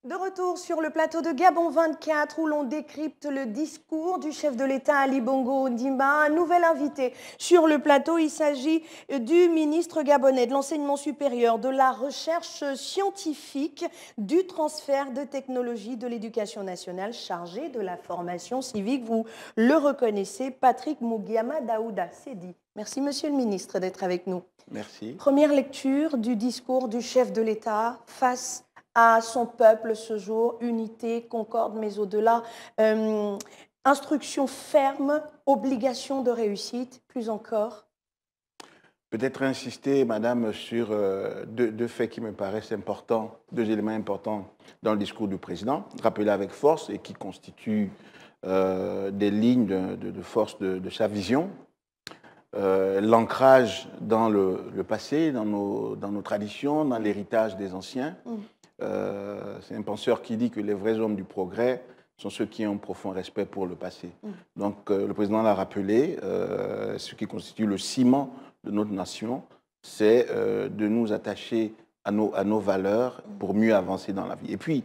De retour sur le plateau de Gabon 24 où l'on décrypte le discours du chef de l'État Ali Bongo Ondimba. Un nouvel invité sur le plateau, il s'agit du ministre gabonais de l'enseignement supérieur, de la recherche scientifique, du transfert de technologie de l'éducation nationale chargé de la formation civique. Vous le reconnaissez, Patrick Mougiama Daouda. C'est dit. Merci Monsieur le ministre d'être avec nous. Merci. Première lecture du discours du chef de l'État face à son peuple ce jour, unité, concorde, mais au-delà, instruction ferme, obligation de réussite, plus encore. Peut-être insister, Madame, sur deux faits qui me paraissent importants, deux éléments importants dans le discours du président, rappelés avec force et qui constituent des lignes de force de sa vision. L'ancrage dans le passé, dans nos traditions, dans l'héritage des anciens. C'est un penseur qui dit que les vrais hommes du progrès sont ceux qui ont un profond respect pour le passé. Donc le président l'a rappelé, ce qui constitue le ciment de notre nation, c'est de nous attacher à nos valeurs pour mieux avancer dans la vie. Et puis,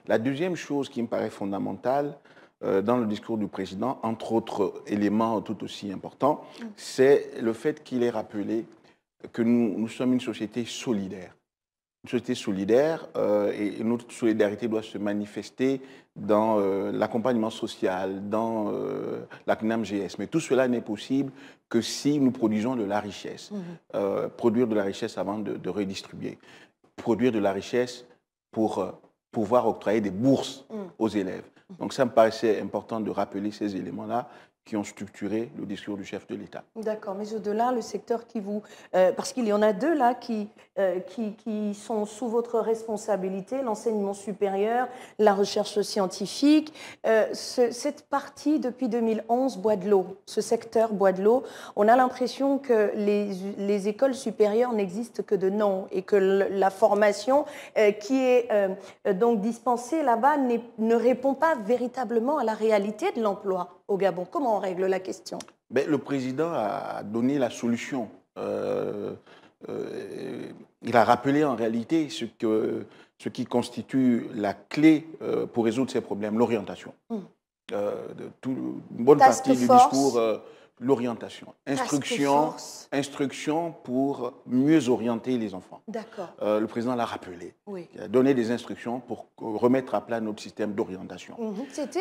la deuxième chose qui me paraît fondamentale dans le discours du président, entre autres éléments tout aussi importants, c'est le fait qu'il ait rappelé que nous sommes une société solidaire. Une société solidaire et notre solidarité doit se manifester dans l'accompagnement social, dans la CNAMGS. Mais tout cela n'est possible que si nous produisons de la richesse. Produire de la richesse avant de redistribuer. Produire de la richesse pour pouvoir octroyer des bourses aux élèves. Donc ça me paraissait important de rappeler ces éléments-là qui ont structuré le discours du chef de l'État. D'accord, mais au-delà, le secteur qui vous... parce qu'il y en a deux là qui sont sous votre responsabilité, l'enseignement supérieur, la recherche scientifique. Cette partie, depuis 2011, boit de l'eau. Ce secteur boit de l'eau. On a l'impression que les écoles supérieures n'existent que de nom et que la formation qui est donc dispensée là-bas ne répond pas véritablement à la réalité de l'emploi au Gabon. Comment on règle la question? Le président a donné la solution. Il a rappelé en réalité ce qui constitue la clé pour résoudre ces problèmes, l'orientation. Une bonne partie du discours, l'orientation. Instruction pour mieux orienter les enfants. D'accord. Le président l'a rappelé. Oui. Il a donné des instructions pour remettre à plat notre système d'orientation. C'était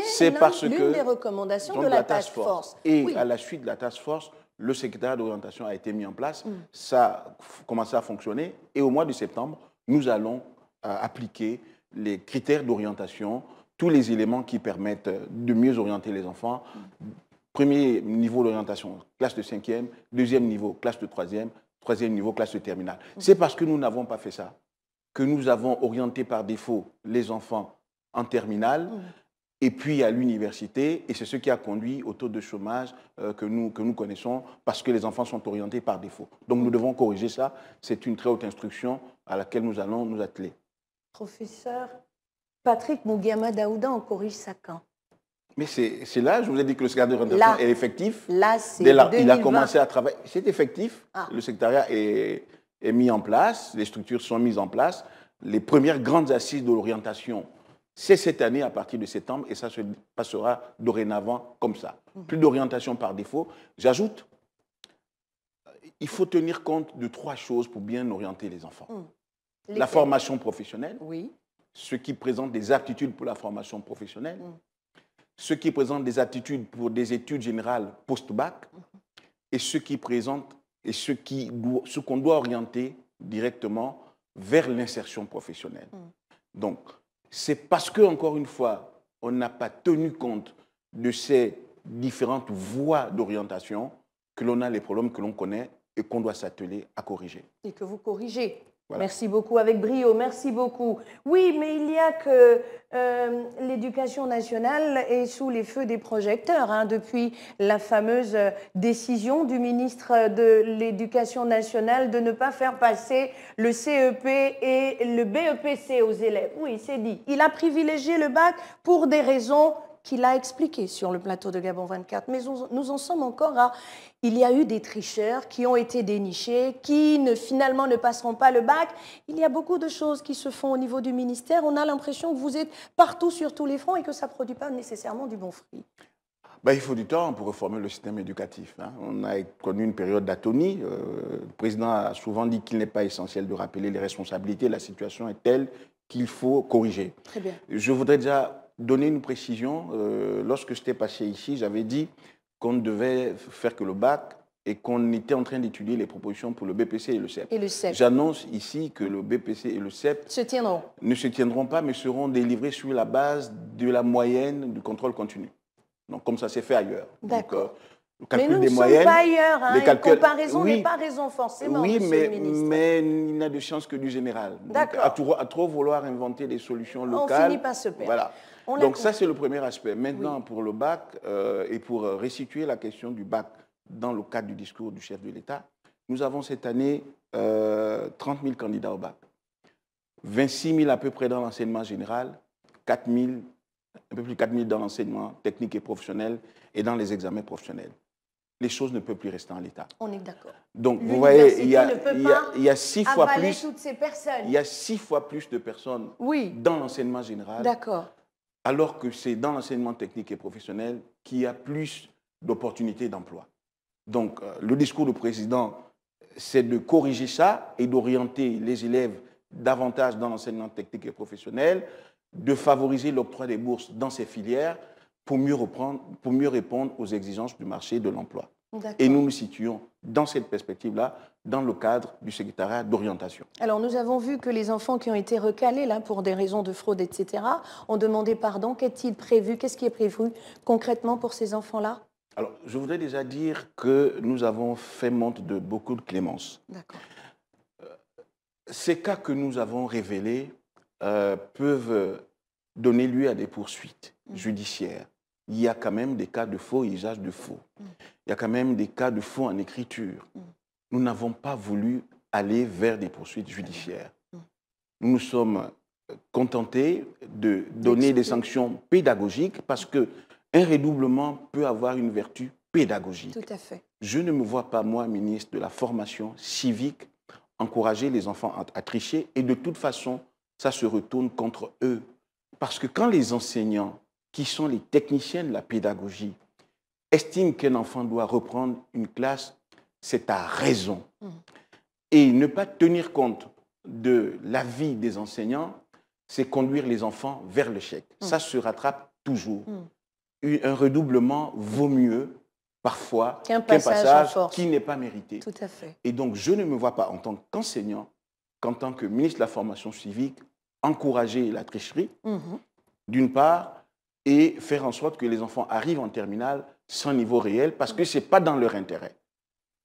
l'une des recommandations de la task force. Et oui, à la suite de la task force, le secrétariat d'orientation a été mis en place. Ça a commencé à fonctionner. Et au mois de septembre, nous allons appliquer les critères d'orientation, tous les éléments qui permettent de mieux orienter les enfants. Premier niveau d'orientation, classe de 5e. Deuxième niveau, classe de 3e. Troisième niveau, classe de terminale. C'est parce que nous n'avons pas fait ça que nous avons orienté par défaut les enfants en terminale et puis à l'université. Et c'est ce qui a conduit au taux de chômage que nous connaissons parce que les enfants sont orientés par défaut. Donc nous devons corriger ça. C'est une très haute instruction à laquelle nous allons nous atteler. Professeur Patrick Mougiama Daouda, on corrige ça quand? Mais c'est là, je vous ai dit que le secrétariat d'orientation est effectif. Là, c'est 2020. Il a commencé à travailler. C'est effectif. Le secrétariat est mis en place. Les structures sont mises en place. Les premières grandes assises de l'orientation, c'est cette année à partir de septembre. Et ça se passera dorénavant comme ça. Plus d'orientation par défaut. J'ajoute, il faut tenir compte de 3 choses pour bien orienter les enfants. La formation professionnelle. Oui. Ceux qui présentent des aptitudes pour la formation professionnelle. Ceux qui présentent des aptitudes pour des études générales post-bac et ceux qui présentent et ce qu'on doit orienter directement vers l'insertion professionnelle. Donc, c'est parce que, encore une fois, on n'a pas tenu compte de ces différentes voies d'orientation que l'on a les problèmes que l'on connaît et qu'on doit s'atteler à corriger. Et que vous corrigez. Voilà. Merci beaucoup, avec brio, merci beaucoup. Oui, mais il y a que l'éducation nationale est sous les feux des projecteurs depuis la fameuse décision du ministre de l'Éducation nationale de ne pas faire passer le CEP et le BEPC aux élèves. Oui, c'est dit. Il a privilégié le bac pour des raisons qu'il a expliqué sur le plateau de Gabon 24. Mais nous en sommes encore à... Il y a eu des tricheurs qui ont été dénichés, qui finalement ne passeront pas le bac. Il y a beaucoup de choses qui se font au niveau du ministère. On a l'impression que vous êtes partout sur tous les fronts et que ça ne produit pas nécessairement du bon fruit. Ben, il faut du temps pour réformer le système éducatif. On a connu une période d'atonie. Le président a souvent dit qu'il n'est pas essentiel de rappeler les responsabilités. La situation est telle qu'il faut corriger. Très bien. Je voudrais déjà donner une précision. Lorsque j'étais passé ici, j'avais dit qu'on ne devait faire que le bac et qu'on était en train d'étudier les propositions pour le BPC et le CEP. Et le CEP. J'annonce ici que le BPC et le CEP ne se tiendront pas, mais seront délivrés sur la base de la moyenne du contrôle continu. Donc, comme ça s'est fait ailleurs. D'accord. Le calcul mais nous des ne moyennes, sommes pas ailleurs. Hein, une comparaison oui, n'est pas raison forcément, oui, monsieur le ministre. mais il n'a de chance que du général. D'accord. À trop vouloir inventer des solutions locales. On finit par se perdre. Voilà. Donc ça, c'est le premier aspect. Maintenant, oui, pour le bac, et pour restituer la question du bac dans le cadre du discours du chef de l'État, nous avons cette année 30 000 candidats au bac. 26 000 à peu près dans l'enseignement général, 4 000, un peu plus de 4 000 dans l'enseignement technique et professionnel et dans les examens professionnels. Les choses ne peuvent plus rester en l'état. On est d'accord. Donc, vous voyez, il y a 6 fois plus, toutes ces personnes. Il y a 6 fois plus de personnes dans l'enseignement général. D'accord. Alors que c'est dans l'enseignement technique et professionnel qu'il y a plus d'opportunités d'emploi. Donc, le discours du président, c'est de corriger ça et d'orienter les élèves davantage dans l'enseignement technique et professionnel, de favoriser l'octroi des bourses dans ces filières pour mieux répondre aux exigences du marché de l'emploi. Et nous nous situons dans cette perspective-là, dans le cadre du secrétariat d'orientation. Alors, nous avons vu que les enfants qui ont été recalés là, pour des raisons de fraude, etc., ont demandé pardon. Qu'est-il prévu? Qu'est-ce qui est prévu concrètement pour ces enfants-là? Alors, je voudrais déjà dire que nous avons fait montre de beaucoup de clémence. D'accord. Ces cas que nous avons révélés peuvent donner lieu à des poursuites judiciaires. Il y a quand même des cas de faux et usage de faux. Il y a quand même des cas de faux en écriture. Nous n'avons pas voulu aller vers des poursuites judiciaires. Nous nous sommes contentés de donner des sanctions pédagogiques parce qu'un redoublement peut avoir une vertu pédagogique. Tout à fait. Je ne me vois pas, moi, ministre de la formation civique, encourager les enfants à tricher et de toute façon, ça se retourne contre eux. Parce que quand les enseignants, qui sont les techniciens de la pédagogie, estiment qu'un enfant doit reprendre une classe, c'est à raison. Et ne pas tenir compte de l'avis des enseignants, c'est conduire les enfants vers l'échec. Ça se rattrape toujours. Un redoublement vaut mieux, parfois, qu'un passage qui n'est pas mérité. Tout à fait. Et donc, je ne me vois pas, en tant qu'enseignant, qu'en tant que ministre de la formation civique, encourager la tricherie, d'une part, et faire en sorte que les enfants arrivent en terminale sans niveau réel, parce que ce n'est pas dans leur intérêt.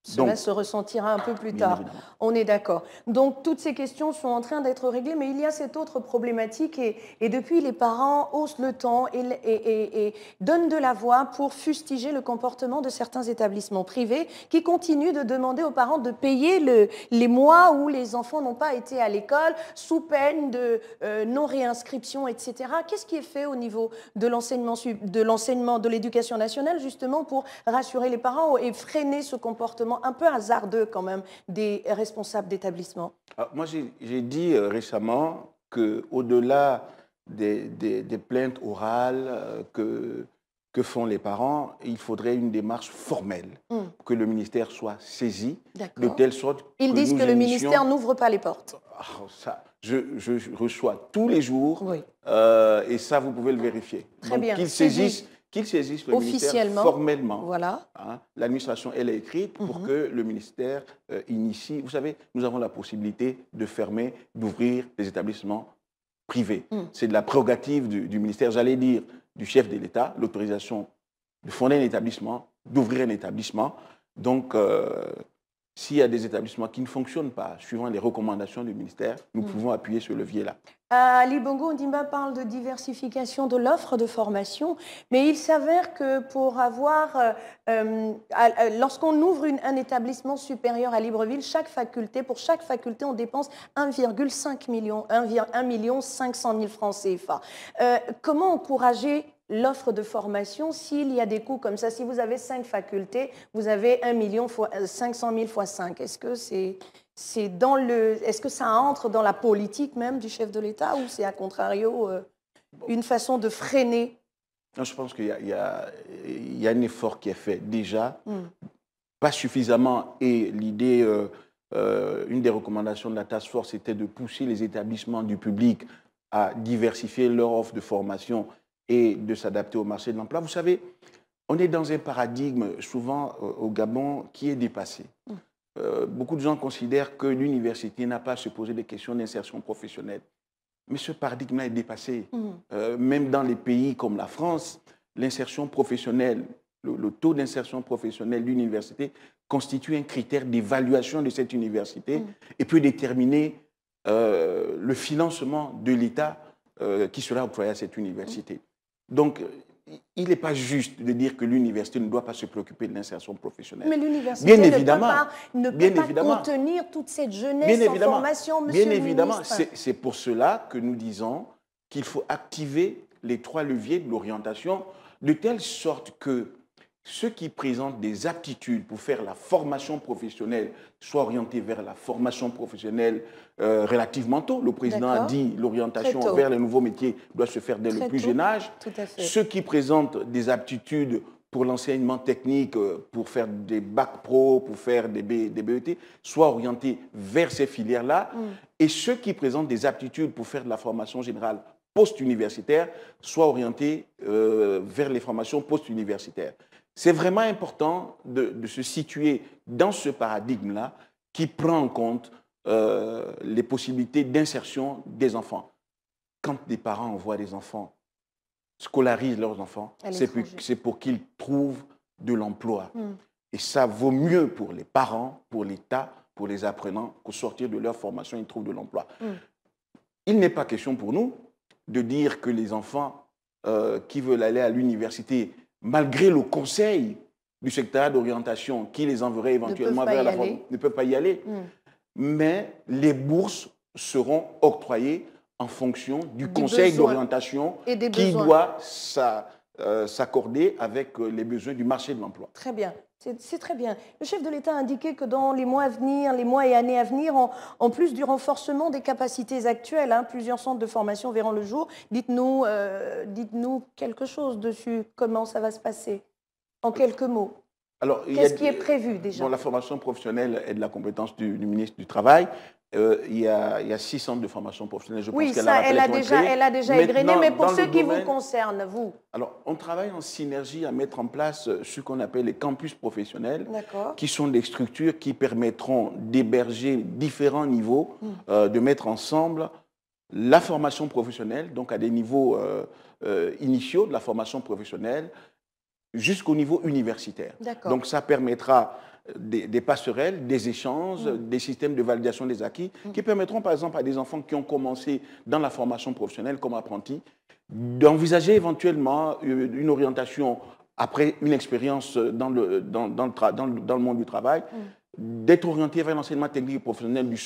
Cela se ressentira un peu plus tard. On est d'accord. Donc, toutes ces questions sont en train d'être réglées, mais il y a cette autre problématique et depuis, les parents haussent le ton et donnent de la voix pour fustiger le comportement de certains établissements privés qui continuent de demander aux parents de payer les mois où les enfants n'ont pas été à l'école sous peine de non-réinscription, etc. Qu'est-ce qui est fait au niveau de l'enseignement, de l'éducation nationale, justement, pour rassurer les parents et freiner ce comportement un peu hasardeux quand même des responsables d'établissement? Moi, j'ai dit récemment qu'au-delà des plaintes orales que font les parents, il faudrait une démarche formelle, que le ministère soit saisi, de telle sorte Ils disent que le ministère n'ouvre pas les portes. Ça, je reçois tous les jours, et ça, vous pouvez le vérifier. Très bien. Qu'ils saisissent le ministère formellement. Voilà. L'administration, elle est écrite pour que le ministère initie. Vous savez, nous avons la possibilité de fermer, d'ouvrir des établissements privés. C'est de la prérogative du ministère, j'allais dire, du chef de l'État, l'autorisation de fonder un établissement, d'ouvrir un établissement. Donc, s'il y a des établissements qui ne fonctionnent pas, suivant les recommandations du ministère, nous pouvons appuyer ce levier-là. Ali Bongo Ondimba parle de diversification de l'offre de formation, mais il s'avère que pour avoir, lorsqu'on ouvre un établissement supérieur à Libreville, pour chaque faculté, on dépense 1,5 million, 1,5 million francs CFA. Comment encourager l'offre de formation s'il y a des coûts comme ça? Si vous avez 5 facultés, vous avez 500 000 fois 5. Est-ce que est-ce que ça entre dans la politique même du chef de l'État ou c'est à contrario une façon de freiner? Non, je pense qu'il y a un effort qui est fait déjà, pas suffisamment, et l'idée, une des recommandations de la task force était de pousser les établissements du public à diversifier leur offre de formation et de s'adapter au marché de l'emploi. Vous savez, on est dans un paradigme souvent au Gabon qui est dépassé. Beaucoup de gens considèrent que l'université n'a pas à se poser des questions d'insertion professionnelle. Mais ce paradigme-là est dépassé. Même dans les pays comme la France, l'insertion professionnelle, le taux d'insertion professionnelle d'une université constitue un critère d'évaluation de cette université et peut déterminer le financement de l'État qui sera octroyé à cette université. Donc, il n'est pas juste de dire que l'université ne doit pas se préoccuper de l'insertion professionnelle. Mais l'université ne peut pas contenir toute cette jeunesse en formation, monsieur le ministre. C'est pour cela que nous disons qu'il faut activer les 3 leviers de l'orientation de telle sorte que ceux qui présentent des aptitudes pour faire la formation professionnelle soient orientés vers la formation professionnelle relativement tôt. Le président a dit l'orientation vers les nouveaux métiers doit se faire dès le plus jeune âge. Ceux qui présentent des aptitudes pour l'enseignement technique, pour faire des bacs pro, pour faire des BET, soient orientés vers ces filières-là. Et ceux qui présentent des aptitudes pour faire de la formation générale post-universitaire soient orientés vers les formations post-universitaires. C'est vraiment important de se situer dans ce paradigme-là qui prend en compte les possibilités d'insertion des enfants. Quand des parents envoient des enfants, scolarisent leurs enfants, c'est pour qu'ils trouvent de l'emploi. Et ça vaut mieux pour les parents, pour l'État, pour les apprenants, qu'au sortir de leur formation, ils trouvent de l'emploi. Il n'est pas question pour nous de dire que les enfants qui veulent aller à l'université, malgré le conseil du secrétariat d'orientation qui les enverrait éventuellement vers la formation, ne peuvent pas y aller. Mais les bourses seront octroyées en fonction du conseil d'orientation qui doit s'accorder avec les besoins du marché de l'emploi. Très bien. C'est très bien. Le chef de l'État a indiqué que dans les mois à venir, les mois et années à venir, en plus du renforcement des capacités actuelles, plusieurs centres de formation verront le jour. Dites-nous quelque chose dessus. Comment ça va se passer? En quelques mots. Qu'est-ce qui est prévu déjà? La formation professionnelle est de la compétence du ministre du Travail. Il y a 6 centres de formation professionnelle. Je pense elle a déjà égrené, mais pour ceux qui vous concernent, vous. Alors, on travaille en synergie à mettre en place ce qu'on appelle les campus professionnels, qui sont des structures qui permettront d'héberger différents niveaux, de mettre ensemble la formation professionnelle, donc à des niveaux initiaux de la formation professionnelle, jusqu'au niveau universitaire. Donc, ça permettra des passerelles, des échanges, des systèmes de validation des acquis qui permettront par exemple à des enfants qui ont commencé dans la formation professionnelle comme apprentis d'envisager éventuellement une orientation après une expérience dans le monde du travail, d'être orienté vers l'enseignement technique et professionnel du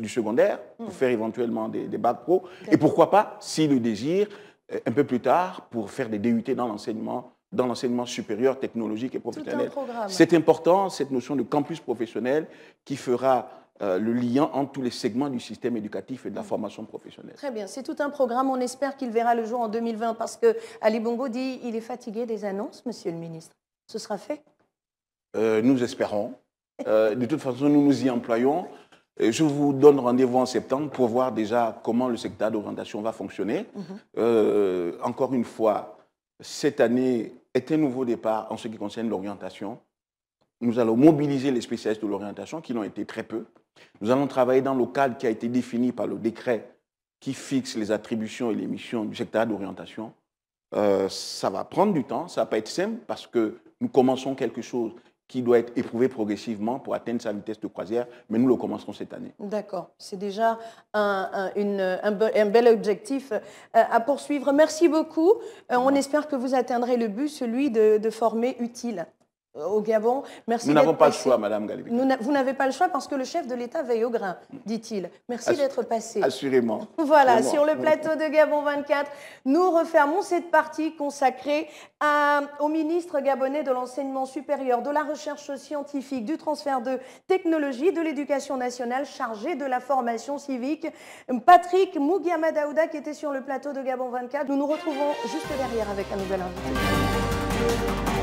secondaire pour faire éventuellement des bacs pro et pourquoi pas, s'ils le désirent, un peu plus tard pour faire des DUT dans l'enseignement supérieur, technologique et professionnel. C'est important, cette notion de campus professionnel qui fera le lien entre tous les segments du système éducatif et de la formation professionnelle. Très bien, c'est tout un programme. On espère qu'il verra le jour en 2020 parce que Ali Bongo dit qu'il est fatigué des annonces, monsieur le ministre. Ce sera fait? Nous espérons. De toute façon, nous nous y employons. Je vous donne rendez-vous en septembre pour voir déjà comment le secteur d'orientation va fonctionner. Encore une fois, cette année est un nouveau départ en ce qui concerne l'orientation. Nous allons mobiliser les spécialistes de l'orientation, qui l'ont été très peu. Nous allons travailler dans le cadre qui a été défini par le décret qui fixe les attributions et les missions du secteur d'orientation. Ça va prendre du temps, ça ne va pas être simple parce que nous commençons quelque chose qui doit être éprouvé progressivement pour atteindre sa vitesse de croisière, mais nous le commencerons cette année. D'accord, c'est déjà un bel objectif à poursuivre. Merci beaucoup. On espère que vous atteindrez le but, celui de former utile. au Gabon. Merci. Nous n'avons pas le choix, Madame Galibi. Vous n'avez pas le choix parce que le chef de l'État veille au grain, dit-il. Merci d'être passé. Assurément. Voilà, Vraiment. sur le plateau de Gabon 24, nous refermons cette partie consacrée au ministre gabonais de l'enseignement supérieur, de la recherche scientifique, du transfert de technologie, de l'éducation nationale, chargé de la formation civique, Patrick Mougiama Daouda, qui était sur le plateau de Gabon 24. Nous nous retrouvons juste derrière avec un nouvel invité.